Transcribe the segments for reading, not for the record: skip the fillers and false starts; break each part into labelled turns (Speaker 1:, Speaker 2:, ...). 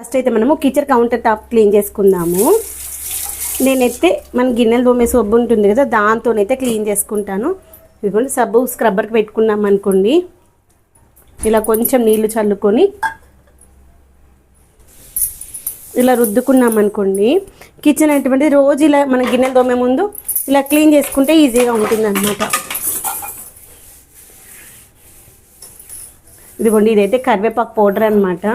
Speaker 1: First అయితే మనము kitchen counter top clean చేసుకుందాము. నేనైతే మన గిన్నెలు తోమే సబ్బు ఉంటుంది కదా, దాంతోనైతే క్లీన్ చేసుకుంటాను. ఇదిగోండి సబ్బు స్క్రబ్బర్కి పెట్టుకున్నాం అనుకోండి, ఇలా కొంచెం నీళ్లు చల్లుకొని ఇలా రుద్దుకున్నాం అనుకోండి, కిచెన్ అటువంటి రోజు ఇలా మన గిన్నెలు తోమే ముందు ఇలా క్లీన్ చేసుకుంటే ఈజీగా ఉంటుంది అన్నమాట. ఇదిగోండి ఇదైతే కరివేపాకు పౌడర్ అనమాట.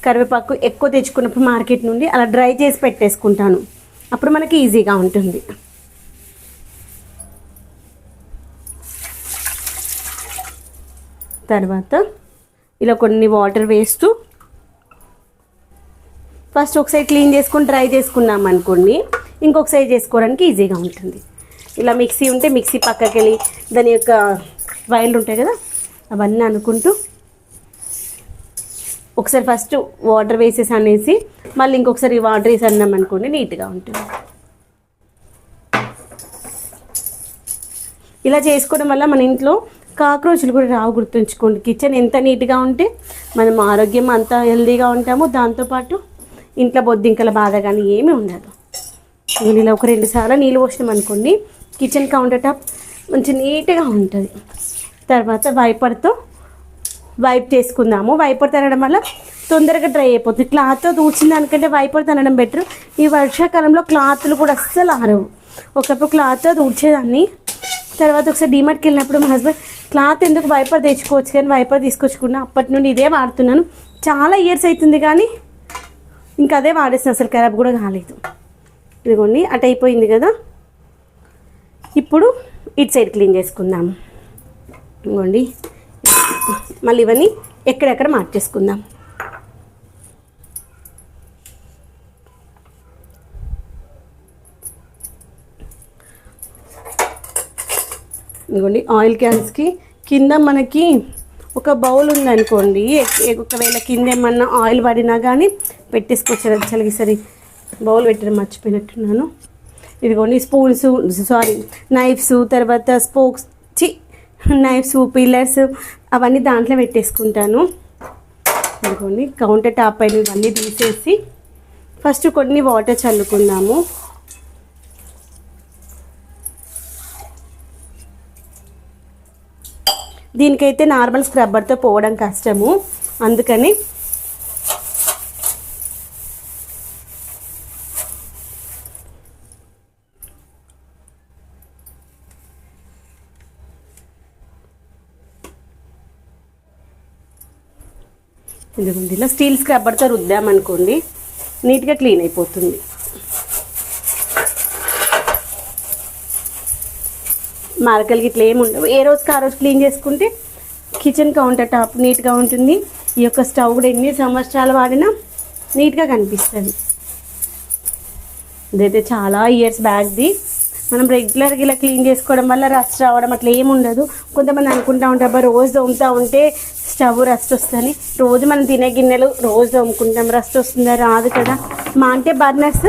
Speaker 1: కరివేపాకు ఎక్కువ తెచ్చుకున్నప్పుడు మార్కెట్ నుండి అలా డ్రై చేసి పెట్టేసుకుంటాను, అప్పుడు మనకి ఈజీగా ఉంటుంది. తర్వాత ఇలా కొన్ని వాటర్ వేస్తూ ఫస్ట్ ఒక సైడ్ క్లీన్ చేసుకొని డ్రై చేసుకున్నాం అనుకోండి, ఇంకొక సైడ్ చేసుకోవడానికి ఈజీగా ఉంటుంది. ఇలా మిక్సీ ఉంటే మిక్సీ పక్కకి వెళ్ళి దాని యొక్క వైర్లు ఉంటాయి కదా అవన్నీ అనుకుంటూ ఒకసారి ఫస్ట్ వాటర్ వేసేసి అనేసి మళ్ళీ ఇంకొకసారి వాటర్ వేసి అన్నాం అనుకోండి, నీట్గా ఉంటుంది. ఇలా చేసుకోవడం వల్ల మన ఇంట్లో కాక్రోచ్లు కూడా రావు. గుర్తుంచుకోండి, కిచెన్ ఎంత నీట్గా ఉంటే మనం ఆరోగ్యం అంతా హెల్తీగా ఉంటాము, దాంతోపాటు ఇంట్లో బొద్దింకల బాధ కానీ ఏమీ ఉండదు. ఇలా ఒక 2 సార్లు నీళ్ళు పోసినాం అనుకోండి, కిచెన్ కౌంటర్ టాప్ మంచి నీట్గా ఉంటుంది. తర్వాత వైపర్తో వైప్ చేసుకుందాము. వైపర్ తనడం వల్ల తొందరగా డ్రై అయిపోతుంది. క్లాత్తో తూడ్చిన దానికంటే వైపర్ తనడం బెటర్. ఈ వర్షాకాలంలో క్లాత్లు కూడా అస్సలు ఆరవు. ఒకప్పుడు క్లాత్తో తూడ్చేదాన్ని, తర్వాత ఒకసారి డీమార్ట్కి వెళ్ళినప్పుడు మా హస్బెండ్ క్లాత్ ఎందుకు వైపర్ తెచ్చుకోవచ్చు కానీ వైపర్ తీసుకొచ్చుకున్నా, అప్పటి నుండి ఇదే వాడుతున్నాను. చాలా ఇయర్స్ అవుతుంది కానీ ఇంకా అదే వాడేసిన, అసలు ఖరాబ్ కూడా కాలేదు. ఇదిగోండి అటు అయిపోయింది కదా, ఇప్పుడు ఇటు సైడ్ క్లీన్ చేసుకుందాము. ఇదిగోండి మళ్ళీ ఇవన్నీ ఎక్కడెక్కడ మార్చేసుకుందాం. ఇదిగోండి ఆయిల్ క్యాన్స్కి కింద మనకి ఒక బౌల్ ఉందనుకోండి, ఒకవేళ కింద ఏమన్నా ఆయిల్ పడినా కానీ పెట్టేసుకొచ్చారు. చలిగిసరి బౌల్ పెట్టడం మర్చిపోయినట్టున్నాను. ఇదిగోండి స్పూన్స్, నైఫ్స్, తర్వాత స్పోక్స్, నైఫ్స్, పిల్లర్స్ అవన్నీ దాంట్లో పెట్టేసుకుంటాను. ఇదిగోండి కౌంటర్ టాప్ పైన ఇవన్నీ తీసేసి ఫస్ట్ కొన్ని వాటర్ చల్లుకుందాము. దీనికైతే నార్మల్ స్క్రబ్బర్తో పోవడం కష్టము, అందుకని ఇదిగోండి ఇలా స్టీల్ స్క్రబ్బర్తో రుద్దామనుకోండి నీట్గా క్లీన్ అయిపోతుంది. మార్కలకి ఇట్లా ఏమి ఉండవు. ఏ రోజుకి ఆ రోజు క్లీన్ చేసుకుంటే కిచెన్ కౌంటర్ టాప్ నీట్గా ఉంటుంది. ఈ యొక్క స్టవ్ కూడా ఎన్ని సంవత్సరాలు వాడినా నీట్గా కనిపిస్తుంది. ఇదైతే చాలా ఇయర్స్ బ్యాక్ది. మనం రెగ్యులర్గా ఇలా క్లీన్ చేసుకోవడం వల్ల రస్ట్ రావడం అట్లా ఏమి ఉండదు. కొంతమంది అనుకుంటూ ఉంటారు అబ్బా రోజు తోముతూ ఉంటే స్టవ్ రస్ట్ వస్తుంది. రోజు మనం తినే గిన్నెలు రోజు తోముకుంటాం, రస్ట్ వస్తుందా? రాదు కదా. మా అంటే బర్నర్స్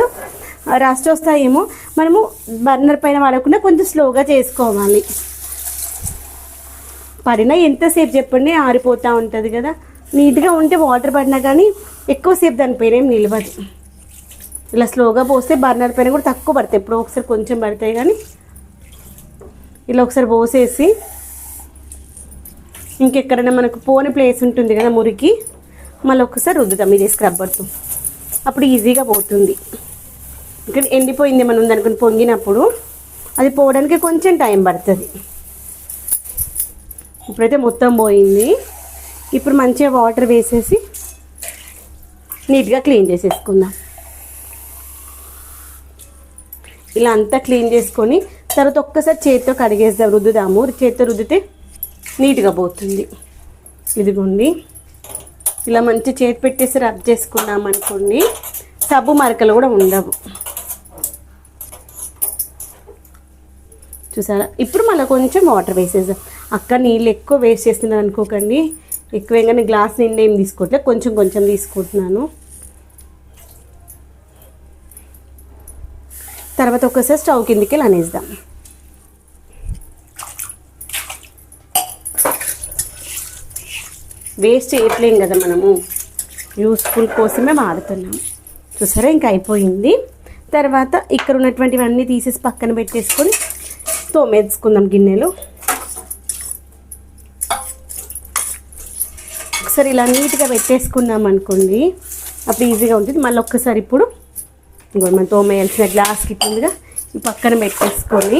Speaker 1: రస్ట్ వస్తాయేమో, మనము బర్నర్ పైన వాడకుండా కొంచెం స్లోగా చేసుకోవాలి. పడినా ఎంతసేపు చెప్పండి, ఆరిపోతూ ఉంటుంది కదా. నీట్గా ఉంటే వాటర్ పడినా కానీ ఎక్కువసేపు దానిపైన ఏం నిలవదు. ఇలా స్లోగా పోస్తే బర్నర్ పైన కూడా తక్కువ పడతాయి, ఎప్పుడో ఒకసారి కొంచెం పడతాయి. కానీ ఇలా ఒకసారి పోసేసి ఇంకెక్కడైనా మనకు పోని ప్లేస్ ఉంటుంది కదా మురికి, మళ్ళీ ఒకసారి రుద్దుతాం ఇదే స్క్రబ్బర్తో, అప్పుడు ఈజీగా పోతుంది. ఇక్కడ ఎండిపోయింది ఏమైనా ఉందనుకుని పొంగినప్పుడు అది పోవడానికి కొంచెం టైం పడుతుంది. ఇప్పుడైతే మొత్తం పోయింది. ఇప్పుడు మంచిగా వాటర్ వేసేసి నీట్గా క్లీన్ చేసేసుకుందాం. ఇలా అంతా క్లీన్ చేసుకొని తర్వాత ఒక్కసారి చేతితో కడిగేద్దాం, రుద్దుదాము. చేతితో రుద్దితే నీట్గా పోతుంది. ఇదిగోండి ఇలా మంచి చేతి పెట్టేసి రబ్ చేసుకున్నాం అనుకోండి, సబ్బు మరకలు కూడా ఉండవు. చూసారా? ఇప్పుడు మళ్ళీ కొంచెం వాటర్ వేసేద్దాం. అక్క నీళ్ళు ఎక్కువ వేస్ట్ చేస్తున్నాను అనుకోకండి, ఎక్కువగానే గ్లాస్ నిండా ఏం తీసుకోవట్లేదు, కొంచెం కొంచెం తీసుకుంటున్నాను. తర్వాత ఒకసారి స్టవ్ కిందికి అనేద్దాం. వేస్ట్ చేయట్లేం కదా మనము, యూస్ఫుల్ కోసమే వాడుతున్నాము. చూసారా, ఇంకా అయిపోయింది. తర్వాత ఇక్కడ ఉన్నటువంటివన్నీ తీసేసి పక్కన పెట్టేసుకొని తోమేసుకుందాం గిన్నెలు. ఒకసారి ఇలా నీట్గా పెట్టేసుకున్నాం అనుకోండి, అప్పుడు ఈజీగా ఉంటుంది. మళ్ళీ ఒక్కసారి ఇప్పుడు ఇంకోటి మనం తోమేయాల్సిన గ్లాస్కి ఇట్లుగా ఈ పక్కన పెట్టేసుకొని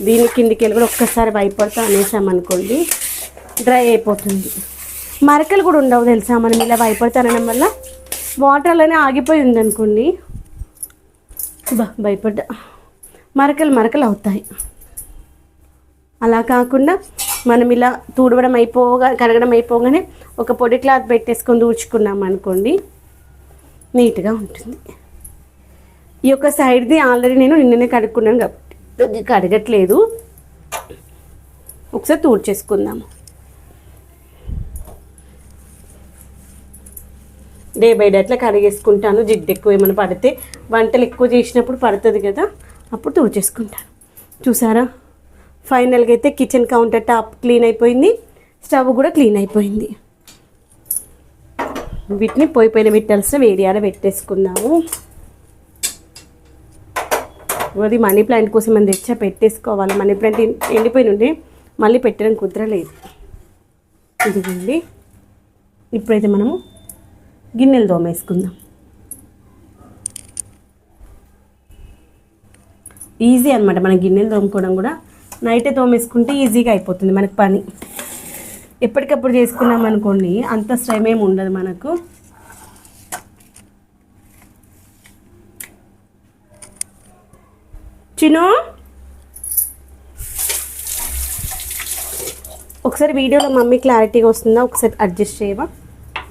Speaker 1: దీని కిందికి వెళ్ళి కూడా ఒక్కసారి వైపర్తో అనేసామనుకోండి, డ్రై అయిపోతుంది. మరకలు కూడా ఉండవు తెలుసా, మనం ఇలా వైపర్తో అనడం వల్ల. వాటర్లోనే ఆగిపోయి ఉందనుకోండి, భయపడ్డా, మరకలు అవుతాయి. అలా కాకుండా మనం ఇలా తుడవడం కడగడం అయిపోగానే ఒక పొడి క్లాత్ పెట్టేసుకొని తుడుచుకున్నాం అనుకోండి, నీట్గా ఉంటుంది. ఈ యొక్క సైడ్ది ఆల్రెడీ నేను నిన్ననే కడుక్కున్నాను కాబట్టి కడగట్లేదు. ఒకసారి తుడిచేసుకుందాము. డే బై డే అట్లా కడిగేసుకుంటాను. జిడ్డు ఎక్కువ ఏమైనా పడితే, వంటలు ఎక్కువ చేసినప్పుడు పడుతుంది కదా, అప్పుడు తుడిచేసుకుంటాను. చూసారా, ఫైనల్గా అయితే కిచెన్ కౌంటర్ టాప్ క్లీన్ అయిపోయింది, స్టవ్ కూడా క్లీన్ అయిపోయింది. వీటిని పోయిపోయిన విట్టల్స్ వేడి ఆడ పెట్టేసుకుందాము. అది మనీ ప్లాంట్ కోసం మనం తెచ్చా పెట్టేసుకోవాలి. మనీ ప్లాంట్ ఎండిపోయి నుండి మళ్ళీ పెట్టడం కుదరలేదు. ఇదిగోండి, ఇప్పుడైతే మనము గిన్నెలు తోమేసుకుందాం. ఈజీ అనమాట, మన గిన్నెలు తోముకోవడం కూడా నైటే తోమేసుకుంటే ఈజీగా అయిపోతుంది మనకు పని. ఎప్పటికప్పుడు చేసుకున్నాం అనుకోండి, అంత శ్రమ ఏమి ఉండదు మనకు. చిను, ఒకసారి వీడియోలో మమ్మీ క్లారిటీగా వస్తుందా ఒకసారి అడ్జస్ట్ చేయవా?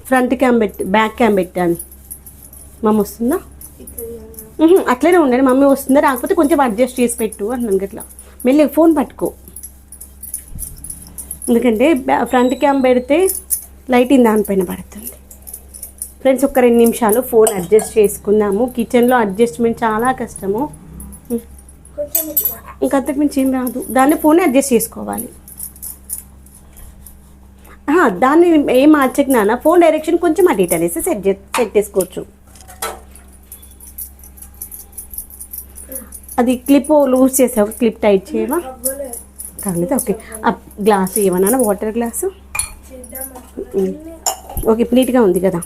Speaker 1: ఫ్రంట్ క్యామ్ పెట్టి బ్యాక్ క్యామ్ పెట్టాను. మమ్మీ వస్తుందా? అట్లనే ఉండండి. మమ్మీ వస్తుందా, రాకపోతే కొంచెం అడ్జస్ట్ చేసి పెట్టు అంటున్నాను. గట్లా మెల్లి ఫోన్ పట్టుకో, ఎందుకంటే ఫ్రంట్ క్యామ్ పెడితే లైటింగ్ దానిపైన పడుతుంది. ఫ్రెండ్స్, ఒక 2 నిమిషాలు ఫోన్ అడ్జస్ట్ చేసుకుందాము. కిచెన్లో అడ్జస్ట్మెంట్ చాలా కష్టము, ఇంకా అంతకు మించి ఏం రాదు. దాన్ని ఫోన్ అడ్జస్ట్ చేసుకోవాలి. దాన్ని ఏం మార్చకున్నా ఫోన్ డైరెక్షన్ కొంచెం అటు ఇటు అనేసి సెట్ చేసుకోవచ్చు. అది క్లిప్ లూజ్ చేసావు, క్లిప్ టైట్ చేయవా? కాలేదు. ఓకే, ఆ గ్లాసు ఏమన్నా వాటర్ గ్లాసు ఓకే, ఇప్పుడు నీట్గా ఉంది కదా.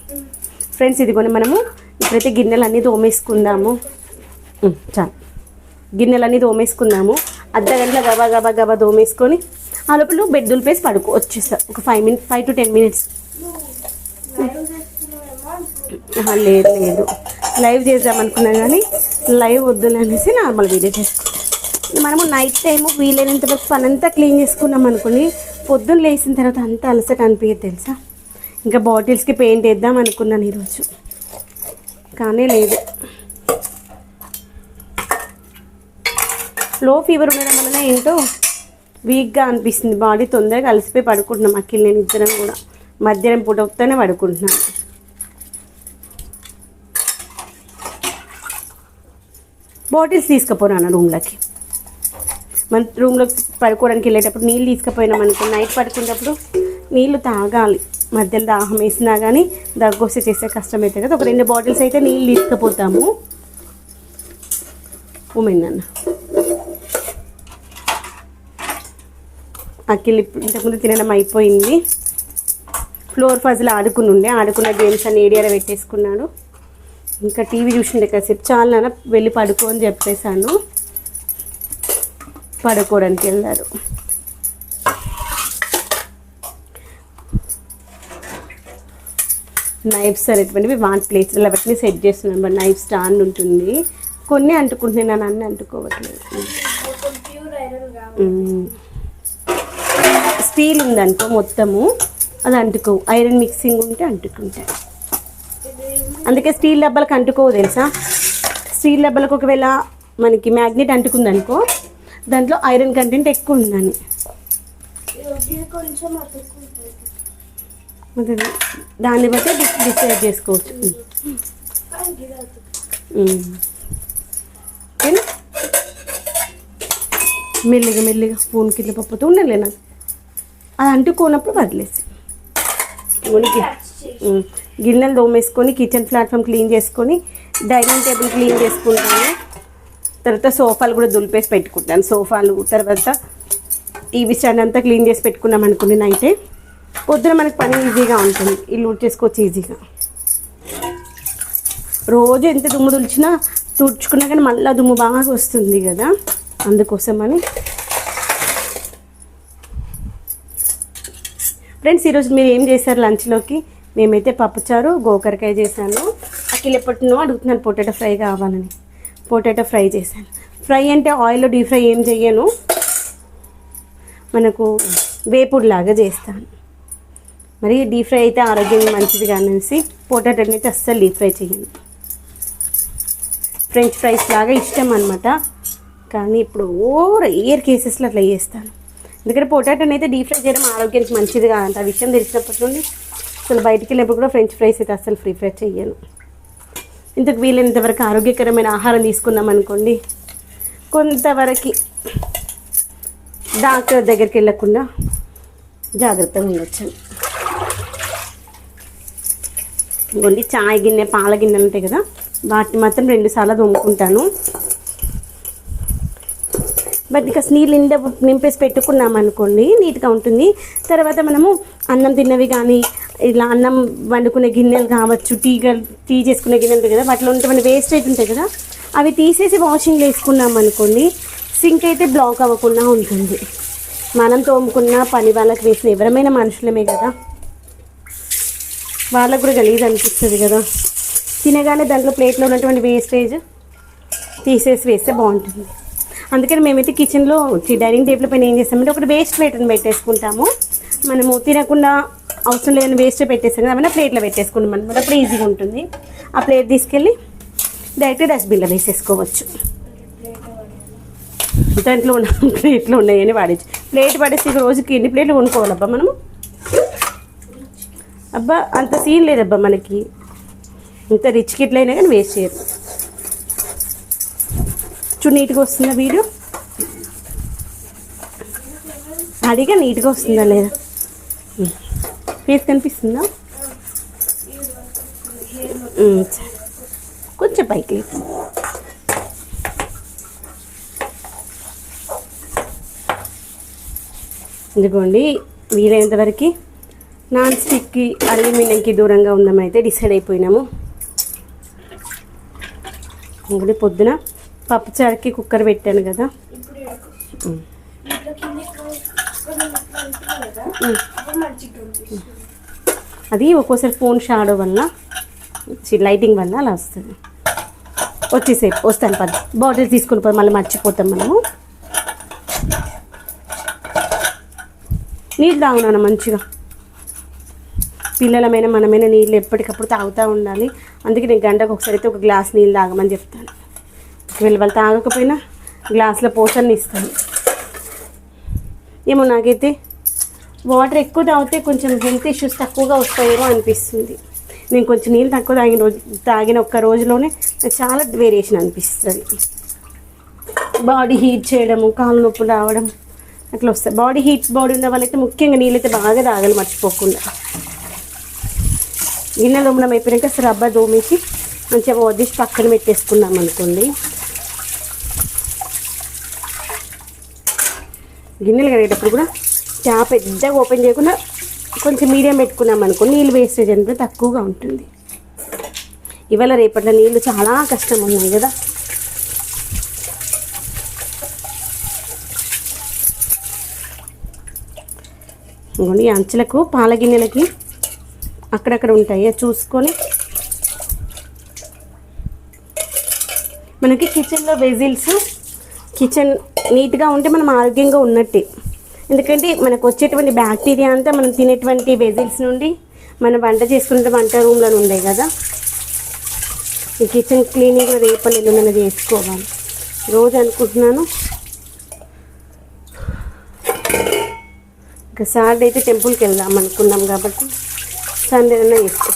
Speaker 1: ఫ్రెండ్స్, ఇదిగోని మనము ఇప్పుడైతే గిన్నెలన్నీ తోమేసుకుందాము. చాలు, గిన్నెలన్నీ తోమేసుకుందాము. అర్ధగంటలో గబా గబా తోమేసుకొని ఆ లోపల బెడ్ దులిపేసి వచ్చేస్తా. ఒక 5 to 10 minutes. లేదు, లైవ్ చేద్దామనుకున్నా కానీ లైవ్ వద్దులే అనేసి నార్మల్ వీడియో చేసుకుంటాం. మనము నైట్ టైము వీలైనంత వరకు పనంతా క్లీన్ చేసుకున్నాం అనుకుని పొద్దున్న లేచిన తర్వాత అంతా అలసట అనిపించదు తెలుసా. ఇంకా బాటిల్స్కి పెయింట్ వేద్దాం అనుకున్నాను ఈరోజు, కానీ లేదు. లో ఫీవర్ ఉండడం వలన ఏంటో వీక్గా అనిపిస్తుంది బాడీ. తొందరగా అలసిపోయి పడుకుంటున్నాం. అఖిల్ నేను ఇద్దరం కూడా మధ్యాహ్నం పూట వస్తేనే పడుకుంటున్నాను. బాటిల్స్ తీసుకుపోయినా రూమ్లోకి. మన రూమ్లోకి పడుకోవడానికి వెళ్ళేటప్పుడు నీళ్ళు తీసుకుపోయినాం అనుకో, నైట్ పడుకునేటప్పుడు నీళ్ళు తాగాలి. మధ్యలో దాహం వేసినా కానీ దగ్గొస్తే చేసే కష్టమైతే కదా. ఒక 2 బాటిల్స్ అయితే నీళ్ళు తీసుకుపోతాము. ఉమెందన్న అఖిల్ ఇంతకుముందు తినడం అయిపోయింది. ఫ్లోర్ ఫజ్లో ఆడుకున్న గేమ్స్ అన్ని ఏరియాలో పెట్టేసుకున్నాడు. ఇంకా టీవీ చూసిండే కాసేపు. చాలా నాన్న వెళ్ళి పడుకో అని చెప్పేశాను. పడుకోవడానికి వెళ్ళారు. నైఫ్స్ అనేటువంటివి ప్లేస్లో వాటిని సెట్ చేస్తున్నాను. బట్ నైఫ్ స్టాండ్ ఉంటుంది, కొన్ని అంటుకుంటున్నాను, అన్నీ అంటుకోవట్లేదు. స్టీల్ ఉందనుకో మొత్తము అది అంటుకో, ఐరన్ మిక్సింగ్ ఉంటే అంటుకుంటాయి. అందుకే స్టీల్ డబ్బాలకు అంటుకోవు తెలుసా. స్టీల్ డబ్బాలకు ఒకవేళ మనకి మ్యాగ్నెట్ అంటుకుందనుకో దాంట్లో ఐరన్ కంటెంట్ ఎక్కువ ఉందని. దాన్ని బట్టి డిసైడ్ చేసుకోవచ్చు. మెల్లిగా స్పూన్ కింద పప్పుతూ ఉండలేనా, అది అంటుకోనప్పుడు వదిలేసి. గిన్నెలు తోమేసుకొని కిచెన్ ప్లాట్ఫామ్ క్లీన్ చేసుకొని డైనింగ్ టేబుల్ క్లీన్ చేసుకుంటాను. తర్వాత సోఫాలు కూడా దులిపేసి పెట్టుకుంటాను. సోఫాలు తర్వాత టీవీ స్టాండ్ అంతా క్లీన్ చేసి పెట్టుకున్నాం అనుకుని నైటే పొద్దున మనకి పని ఈజీగా ఉంటుంది. ఇల్లు చేసుకోవచ్చు ఈజీగా. రోజు ఎంత దుమ్ము తుడిచినా తుడుచుకున్నా కానీ మళ్ళీ దుమ్ము బాగా వస్తుంది కదా, అందుకోసమని. ఫ్రెండ్స్, ఈరోజు మీరు ఏం చేశారు లంచ్లోకి? మేమైతే పప్పుచారు గోకరకాయ చేశాను. అఖిల్ ఎప్పటినో అడుగుతున్నాను పొటాటో ఫ్రై కావాలని. పొటాటో ఫ్రై చేశాను. ఫ్రై అంటే ఆయిల్లో డీప్ ఫ్రై ఏం చెయ్యను, మనకు వేపుడులాగా చేస్తాను. మరి డీప్ ఫ్రై అయితే ఆరోగ్యం మంచిది అనేసి పొటాటోని అయితే అస్సలు డీప్ ఫ్రై చేయను. ఫ్రెంచ్ ఫ్రైస్ లాగా ఇష్టం అనమాట. కానీ ఇప్పుడు రేర్ కేసెస్లో అట్లా చేస్తాను. ఎందుకంటే పొటాటోని అయితే డీప్ ఫ్రై చేయడం ఆరోగ్యానికి మంచిది కాదంట. ఆ విషయం తెలిసినప్పటి నుండి అసలు బయటికి వెళ్ళినప్పుడు కూడా ఫ్రెంచ్ ఫ్రైస్ అయితే అస్సలు ప్రిఫర్ చేయను. ఇంతకు వీలైనంతవరకు ఆరోగ్యకరమైన ఆహారం తీసుకున్నాం అనుకోండి, కొంతవరకు డాక్టర్ దగ్గరికి వెళ్ళకుండా జాగ్రత్తగా ఉండొచ్చు. ఇంకోండి చాయ్ గిన్నె పాల గిన్నెలు ఉంటాయి కదా, వాటిని మాత్రం 2 సార్లు తోముకుంటాను. బట్ ఇక నీళ్ళు నింపేసి పెట్టుకున్నాం అనుకోండి నీట్గా ఉంటుంది. తర్వాత మనము అన్నం తిన్నవి కానీ ఇలా అన్నం వండుకునే గిన్నెలు కావచ్చు, టీ చేసుకునే గిన్నెలు ఉంటాయి కదా, వాటిలో ఉంటే వేస్టేజ్ ఉంటాయి కదా, అవి తీసేసి వాషింగ్లో వేసుకున్నాం అనుకోండి సింక్ అయితే బ్లాక్ అవ్వకుండా ఉంటుంది. మనం తోముకున్న పని వాళ్ళకి వేసిన ఎవరమైనా మనుషులమే కదా, వాళ్ళకు కూడా గలీజ్ అనిపిస్తుంది కదా. తినగానే దాంట్లో ప్లేట్లో ఉన్నటువంటి వేస్టేజ్ తీసేసి వేస్తే బాగుంటుంది. అందుకని మేమైతే కిచెన్లో డైనింగ్ టేబుల్ పైన ఏం చేస్తామంటే ఒకటి వేస్ట్ ప్లేట్ని పెట్టేసుకుంటాము. మనము తినకుండా అవసరం లేదని వేస్ట్ పెట్టేస్తాం కదా, అవన్నీ ప్లేట్లో పెట్టేసుకుంటాం అనమాట. అప్పుడు ఈజీగా ఉంటుంది. ఆ ప్లేట్ తీసుకెళ్ళి డైరెక్ట్గా డస్ట్బిన్లో వేసేసుకోవచ్చు. దాంట్లో ఉన్న ప్లేట్లు ఉన్నాయని వాడచ్చు. ప్లేట్ పడేసి రోజుకి ఎన్ని ప్లేట్లు కొనుక్కోవాలబ్బా మనము? అబ్బా అంత సీన్ లేదబ్బా మనకి. ఇంత రిచ్ కిట్లయినా కానీ వేస్ట్ చేయరు. చూడు నీట్గా వస్తుందా వీడియో? అడిగా నీట్గా వస్తుందా లేదా? ఫేస్ కనిపిస్తుందా? కొంచెం పైకి లేదు. ఇదిగోండి వీలైనంతవరకు నాన్ స్టిక్కి అల్యూమినియంకి దూరంగా ఉందామైతే డిసైడ్ అయిపోయినాము. ఇంకొకటి పొద్దున పప్పుచారుకి కుక్కర్ పెట్టాను కదా, అది ఒక్కోసారి ఫోన్ షాడో వల్ల లైటింగ్ వల్ల అలా వస్తుంది. వచ్చేసేపు వస్తాను పది బాటిల్ తీసుకుని పోయి మళ్ళీ మర్చిపోతాం మనము. నీళ్ళు తాగున్నాను మంచిగా. పిల్లలమైనా మనమైనా నీళ్ళు ఎప్పటికప్పుడు తాగుతూ ఉండాలి. అందుకే నేను గంటకు ఒకసారి అయితే ఒక గ్లాస్ నీళ్ళు తాగమని చెప్తాను. ఒకవేళ వాళ్ళు తాగకపోయినా గ్లాసులో పోసని ఇస్తాను. ఏమో నాకైతే వాటర్ ఎక్కువ తాగితే కొంచెం హెల్త్ ఇష్యూస్ తక్కువగా వస్తాయేమో అనిపిస్తుంది. నేను కొంచెం నీళ్ళు తక్కువ తాగిన ఒక్క రోజులోనే చాలా వేరియేషన్ అనిపిస్తుంది. బాడీ హీట్ చేయడము, కాళ్ళు నొప్పులు రావడం అట్లా వస్తాయి. బాడీ ఉన్న వాళ్ళైతే ముఖ్యంగా నీళ్ళైతే బాగా తాగాలి మర్చిపోకుండా. గిన్నె దోమడం అయిపోయాక రబ్బర్ దోమేసి మంచిగా వదిలేసి పక్కన పెట్టేసుకున్నాం అనుకోండి. గిన్నెలు కడిగేటప్పుడు కూడా ట్యాప్ పెద్దగా ఓపెన్ చేయకుండా కొంచెం మీడియం పెట్టుకున్నాం అనుకోండి, నీళ్ళు వేస్టేజ్ అనేది తక్కువగా ఉంటుంది. ఇవాళ రేపట్లో నీళ్ళు చాలా కష్టం ఉన్నాయి కదా. ఇంకోండి ఈ అంచులకు పాల గిన్నెలకి అక్కడక్కడ ఉంటాయి, చూసుకొని మనకి కిచెన్లో వెజిల్స్ కిచెన్ నీట్గా ఉంటే మనం ఆరోగ్యంగా ఉన్నట్టే. ఎందుకంటే మనకు వచ్చేటువంటి బ్యాక్టీరియా అంతా మనం తినేటువంటి వెజిల్స్ నుండి మనం వంట చేసుకునే వంట రూమ్లో ఉండే కదా. ఈ కిచెన్ క్లీనింగ్ రేపు ఎల్లుండి చేసుకోవాలి రోజు అనుకుంటున్నాను. ఇంకా సాటర్డే అయితే టెంపుల్కి వెళ్దాం అనుకున్నాం కాబట్టి సండే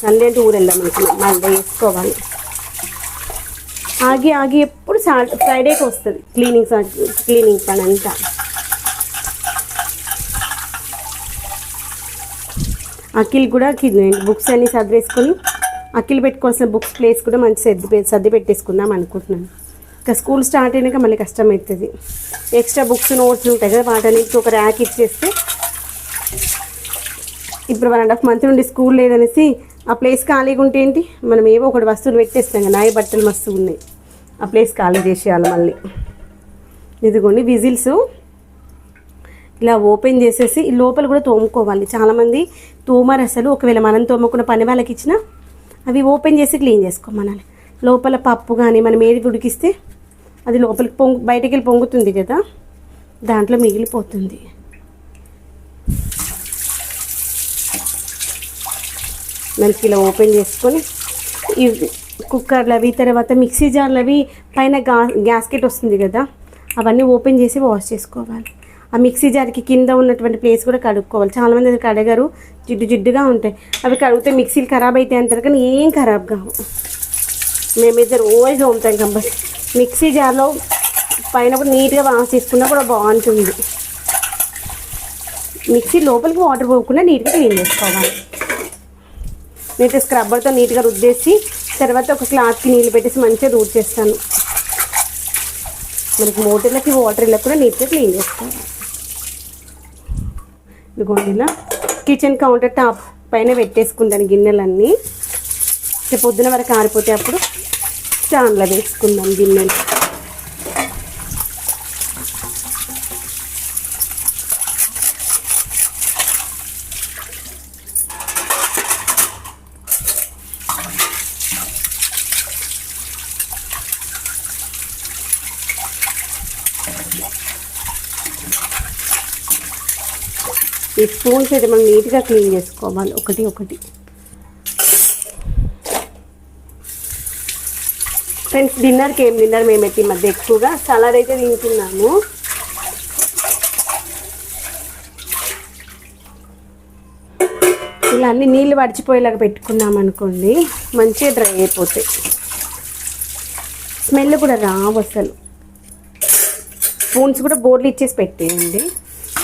Speaker 1: అంటే ఊరు వెళ్దాం అనుకున్నాం. మండే వేసుకోవాలి. ఆగి ఎప్పుడు ఫ్రైడేకి వస్తుంది క్లీనింగ్ పని అంతా. అఖిల్ కూడా బుక్స్ అన్నీ సర్దేసుకొని అఖిల్ పెట్టుకోవాల్సిన బుక్స్ ప్లేస్ కూడా మంచి సర్ది పెట్టేసుకుందాం అనుకుంటున్నాను. ఇంకా స్కూల్ స్టార్ట్ అయినాక మళ్ళీ కష్టమవుతుంది. ఎక్స్ట్రా బుక్స్ నోట్స్ ఉంటాయి కదా, వాటన్నిటికి ఒక ర్యాక్ ఇచ్చేస్తే ఇప్పుడు 1.5 month నుండి స్కూల్ లేదనేసి ఆ ప్లేస్ ఖాళీగా ఉంటే ఏంటి, మనం ఏవో ఒకటి వస్తువులు పెట్టేస్తాం కదా, నాయి బట్టలు మస్తు ఉన్నాయి, ఆ ప్లేస్ ఖాళీ చేసేయాలి మళ్ళీ. ఇదిగోండి విజిల్స్ ఇలా ఓపెన్ చేసేసి ఈ లోపల కూడా తోముకోవాలి. చాలామంది తోమరు అసలు. ఒకవేళ మనం తోముకున్న పని వాళ్ళకి ఇచ్చినా అవి ఓపెన్ చేసి క్లీన్ చేసుకోమనాలి. లోపల పప్పు కానీ మనం ఏది ఉడికిస్తే అది లోపలికి బయటకి వెళ్ళి పొంగుతుంది కదా, దాంట్లో మిగిలిపోతుంది. మనకి ఇలా ఓపెన్ చేసుకొని ఈ కుక్కర్లు అవి, తర్వాత మిక్సీ జార్లు అవి పైన గ్యాస్కెట్ వస్తుంది కదా, అవన్నీ ఓపెన్ చేసి వాష్ చేసుకోవాలి. ఆ మిక్సీ జార్కి కింద ఉన్నటువంటి ప్లేస్ కూడా కడుక్కోవాలి. చాలామంది అది కడగరు, జిడ్డుగా ఉంటాయి. అవి కడిగితే మిక్సీలు ఖరాబ్ అవుతాయి అంటారు, కానీ ఏం ఖరాబ్ కావు. మేమైతే రోజు తోముతాం కంపల్సరీ. మిక్సీ జార్లో పైన కూడా నీట్గా వాష్ చేసుకున్నా కూడా బాగుంటుంది. మిక్సీ లోపలికి వాటర్ పోకుండా నీట్గా క్లీన్ చేసుకోవాలి. నేనైతే స్క్రబ్బర్తో నీట్గా రుద్దేసి తర్వాత ఒక క్లాత్కి నీళ్ళు పెట్టేసి మంచిగా రూట్ చేస్తాను. మనకి మోటార్లకి వాటర్లకు కూడా నీట్గా క్లీన్ చేసుకోవాలి. ఇదిగోండి ఇలా కిచెన్ కౌంటర్ టాప్ పైన పెట్టేసుకుంటాను గిన్నెలన్నీ. పొద్దున వరకు ఆరిపోతే అప్పుడు స్టాండ్లో వేసుకుందాం గిన్నెలు. ఈ స్పూన్స్ అయితే మనం నీట్గా క్లీన్ చేసుకోవాలి ఒకటి. ఫ్రెండ్స్, డిన్నర్కి ఏం డిన్నర్ మేమైతే ఈ మధ్య ఎక్కువగా సలాడ్ అయితే తింటున్నాము. ఇలా అన్ని నీళ్ళు వడిచిపోయేలాగా పెట్టుకున్నాం అనుకోండి, మంచిగా డ్రై అయిపోతాయి. స్మెల్ కూడా రావు అసలు. స్పూన్స్ కూడా బోర్డులు ఇచ్చేసి పెట్టేయండి,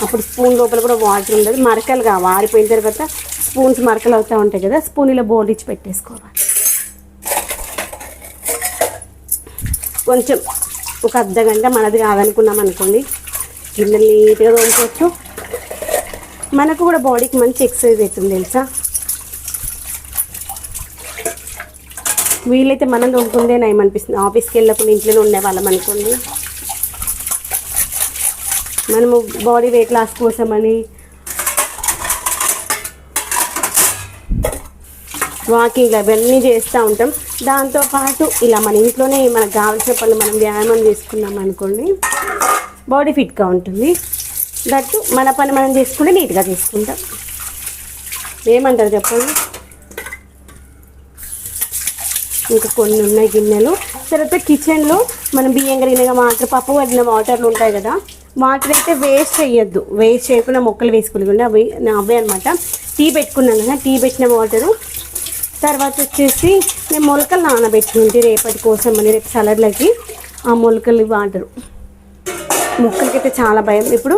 Speaker 1: అప్పుడు స్పూన్ లోపల కూడా వాటర్ ఉండదు. మరకలు కావు, ఆరిపోయిన తర్వాత స్పూన్స్ మరకలు అవుతూ ఉంటాయి కదా, స్పూన్ ఇలా బోర్డు ఇచ్చి పెట్టేసుకోవాలి. కొంచెం ఒక అర్ధగంట మనది కాదనుకున్నాం అనుకోండి, గిన్నెలు నీట్గా తోముకోవచ్చు. మనకు కూడా బాడీకి మంచి ఎక్సర్సైజ్ అవుతుంది తెలుసా. వీలైతే మనం తోముకుందే నయమనిపిస్తుంది. ఆఫీస్కి వెళ్ళకుండా ఇంట్లోనే ఉండేవాళ్ళం అనుకోండి, మనము బాడీ వెయిట్ లాస్ కోసమని వాకింగ్ అవన్నీ చేస్తూ ఉంటాం. దాంతోపాటు ఇలా మన ఇంట్లోనే మనకు కావాల్సిన పనులు మనం వ్యాయామం చేసుకున్నాం అనుకోండి, బాడీ ఫిట్గా ఉంటుంది. దట్టు మన పని మనం చేసుకుంటే నీట్గా చేసుకుంటాం. ఏమంటారు చెప్పండి. ఇంకా కొన్ని ఉన్నాయి గిన్నెలు. తర్వాత కిచెన్లో మనం బియ్యం కడిగిన వాటర్, పప్పు కడిగిన వాటర్లు ఉంటాయి కదా, వాటర్ అయితే వేస్ట్ చేయొద్దు. వేస్ట్ చేయకుండా మొక్కలు వేసుకోలేకుండా అవే అనమాట. టీ పెట్టుకున్నాను కదా, టీ పెట్టిన వాటరు. తర్వాత వచ్చేసి నేను మొలకలు నానబెట్టుకుంటే రేపటి కోసం అని, రేపు సలాడ్లకి ఆ మొలకలు వాటరు. మొక్కలకైతే చాలా భయం. ఇప్పుడు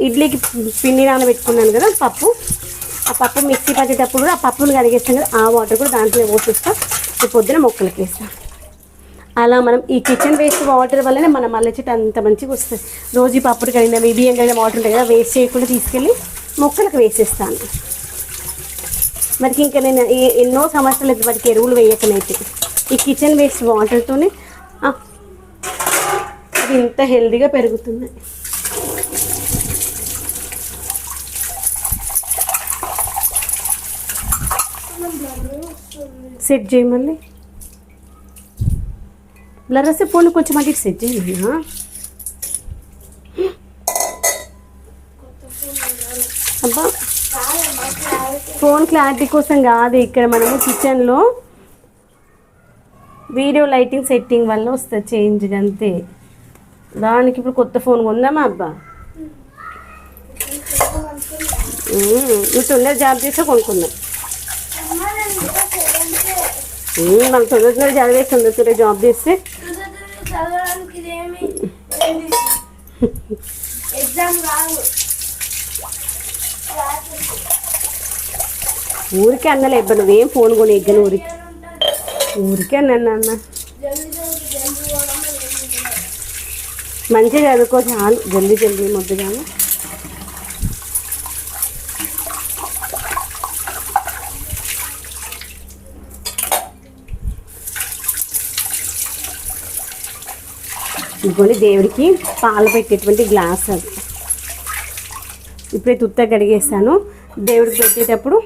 Speaker 1: ఇడ్లీకి పిండి నానబెట్టుకున్నాను కదా పప్పు, ఆ పప్పు మిక్సీ పట్టేటప్పుడు కూడా ఆ పప్పును కడిగేస్తాను కదా, ఆ వాటర్ కూడా దాంట్లో పోసేస్తా. పొద్దున మొక్కలకి వేస్తాను. అలా మనం ఈ కిచెన్ వేస్ట్ వాటర్ వల్లనే మన మల్లె చెట్టు అంత మంచిగా వస్తుంది. రోజు పప్పుడు కడిగిన బియ్యం కడిగిన వాటర్ ఉంటాయి కదా, వేస్ట్ చేయకుండా తీసుకెళ్ళి మొక్కలకు వేసేస్తాను. మనకి ఇంకా నేను ఎన్నో సంవత్సరాలు అయితే వాటికి ఎరువులు వేయకనైతే ఈ కిచెన్ వేస్ట్ వాటర్తోనే అది ఇంత హెల్దీగా పెరుగుతుంది. సెట్ చేయమని బ్లర్ వస్తే ఫోన్ కొంచెం అటు సెట్ చేయమన్నా. అబ్బా, ఫోన్ క్లారిటీ కోసం కాదు, ఇక్కడ మనము కిచెన్లో వీడియో లైటింగ్ సెట్టింగ్ వల్ల వస్తుంది చేంజ్ అంతే. దానికి ఇప్పుడు కొత్త ఫోన్ కొందామా అబ్బా? నువ్వు తొందర జాబ్ చేస్తే కొనుక్కుందాం. మనం తొందర జాబ్ చేసి తొందర జాబ్ చేస్తే ఊరికే అన్నలే ఇబ్బంది, నువ్వేం ఫోన్ కొని ఎగ్గను ఊరికి, ఊరికే అన్న అన్న మంచిగా చదువుకో చాలు, జల్దీ జల్దీ మొద్దుగాను. ఇదిగోని దేవుడికి పాలు పెట్టేటువంటి గ్లాస్ అది. ఇప్పుడే తుత్త కడిగేస్తాను. దేవుడికి పెట్టేటప్పుడు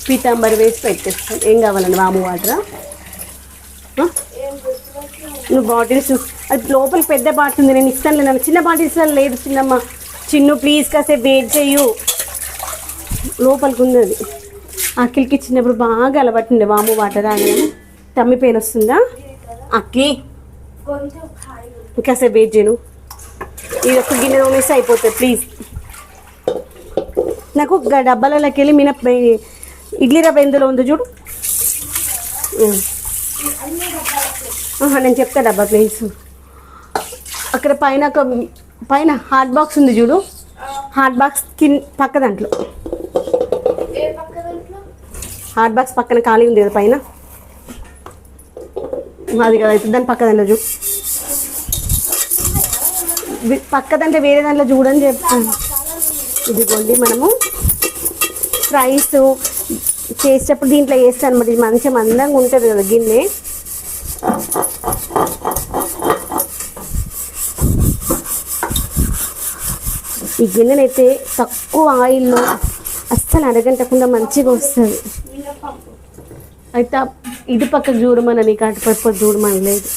Speaker 1: పీతాంబరి వేసి పెట్టేస్తాను. ఏం కావాలండి, వాము వాటరా? నువ్వు బాటిల్స్ అది లోపల పెద్ద బాటిల్ ఉంది, నేను ఇస్తాను లేదు, చిన్న బాటిల్స్ లేదు చిన్నమ్మ. చిన్ను ప్లీజ్ కాసేపు వెయిట్ చెయ్యు, లోపలికి ఉంది అది. అఖిల్కి ఇచ్చినప్పుడు బాగా అలవాటుండే వాము వాటర్ తాగడం. టమ్మీ పెయిన్ వస్తుందా అక్కి? ఇంకాసేపు వెయిట్ చేయను, ఇది ఒక గిన్నె తోమేస్తే అయిపోతుంది ప్లీజ్. నాకు డబ్బాలలోకి వెళ్ళి మినప ఇడ్లీ రవ్వ ఎందులో ఉందో చూడు. నేను చెప్తా డబ్బా ప్లీజ్. అక్కడ పైన హాట్ బాక్స్ ఉంది చూడు, హాట్ బాక్స్ పక్క దాంట్లో, హాట్ బాక్స్ పక్కన ఖాళీ ఉంది కదా పైన, మాది కదా అయితే దాని పక్క దాంట్లో చూడు, పక్క దాంట్లో వేరే దాంట్లో చూడని చెప్తాను. ఇదిగోండి మనము ఫ్రైస్ చేసేటప్పుడు దీంట్లో వేస్తాను అనమాట. ఇది మంచిగా మందంగా ఉంటుంది కదా గిన్నె. ఈ గిన్నెనైతే తక్కువ ఆయిల్లో అస్సలు అరగంటకుండా మంచిగా వస్తుంది. అయితే ఇది పక్కకు చూడమని, నీకు అటుపక్క చూడమని లేదు.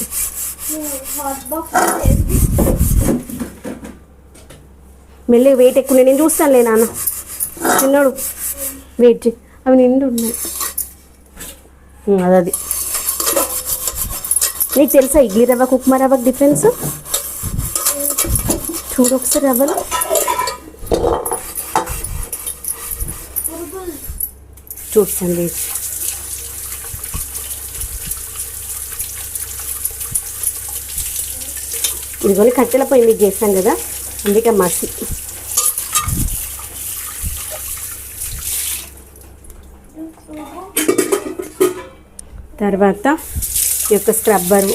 Speaker 1: మెల్లగా వెయిట్ ఎక్కువ, నేను చూస్తానులే నాన్న, చిన్నోడు వెయిట్ చేయి, అవి నిండు ఉన్నాయి. అది నీకు తెలుసా ఇడ్లీ రవ్వకు ఉప్మా రవ్వకు డిఫరెన్స్? చూడు ఒకసారి రవ్వలు, చూస్తాను లేదు. ఇదిగోని కట్టెల పొయ్యి మీకు చేస్తాం కదా, అందుకే మసి. తర్వాత ఈ యొక్క స్క్రబ్బరు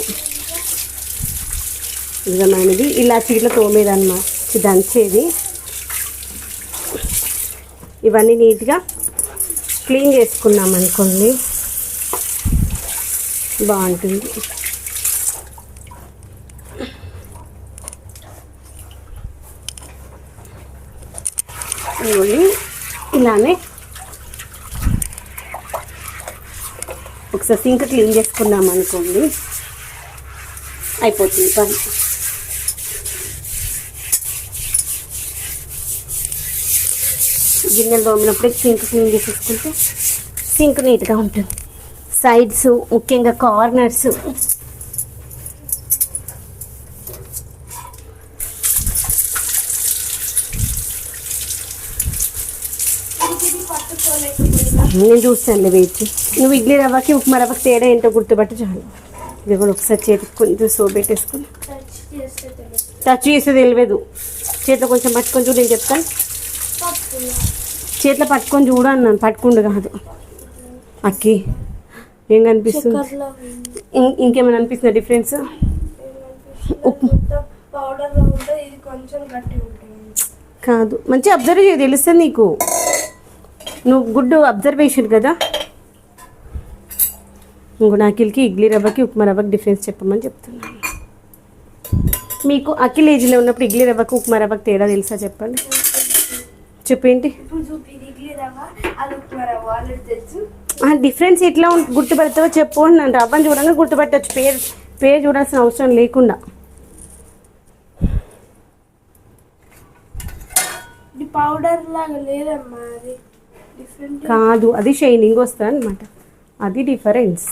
Speaker 1: నిజమైనది, ఇలా చీట్ల తోమేదన్నమాట, దంచేది. ఇవన్నీ నీట్గా క్లీన్ చేసుకున్నాం అనుకోండి బాగుంటుంది. ఇలానే ఒకసారి సింక్ క్లీన్ చేసుకున్నాం అనుకోండి అయిపోతుంది పని. గిన్నెలు తోమినప్పుడే సింక్ క్లీన్ చేసేసుకుంటే సింక్ నీట్గా ఉంటుంది. సైడ్స్ ముఖ్యంగా కార్నర్స్ నేను చూస్తానులే వెయిట్. నువ్వు ఇడ్లీ రవ్వకి ఉప్మా రవ్వకి తేడా ఏంటో గుర్తుపట్టి చాలు. ఇది కూడా ఒకసారి చేతికి కొంచెం సోప్ పెట్టేసుకుని, టచ్ చేస్తే తెలియదు, చేతిలో కొంచెం పట్టుకొని చూడు, నేను చెప్తాను. చేతిలో పట్టుకొని చూడు అన్నాను, పట్టుకుండు కాదు. అక్కి ఏం కనిపిస్తుంది? ఇంకేమైనా అనిపిస్తుందా డిఫరెన్స్? కాదు, మంచిగా అబ్జర్వ్ చేయ, తెలుస్తుంది నీకు. నువ్వు గుడ్ అబ్జర్వేషన్ కదా. ఇంకో అఖిల్కి ఇడ్లీ రవ్వకి ఉప్మా రవ్వకి డిఫరెన్స్ చెప్పమని చెప్తున్నాను. మీకు అఖిల్ ఏజ్లో ఉన్నప్పుడు ఇడ్లీ రవ్వకి ఉప్మా రవ్వకి తేడా తెలుసా? చెప్పండి, చెప్పేంటి డిఫరెన్స్ ఎట్లా గుర్తుపడతావో చెప్పు. నన్ను రవ్వని చూడంగా గుర్తుపట్టచ్చు, పేరు చూడాల్సిన అవసరం లేకుండా.
Speaker 2: పౌడర్ లాగా లేదమ్మా, అది
Speaker 1: కాదు, అది షైనింగ్ వస్తుంది అనమాట, అది డిఫరెన్స్.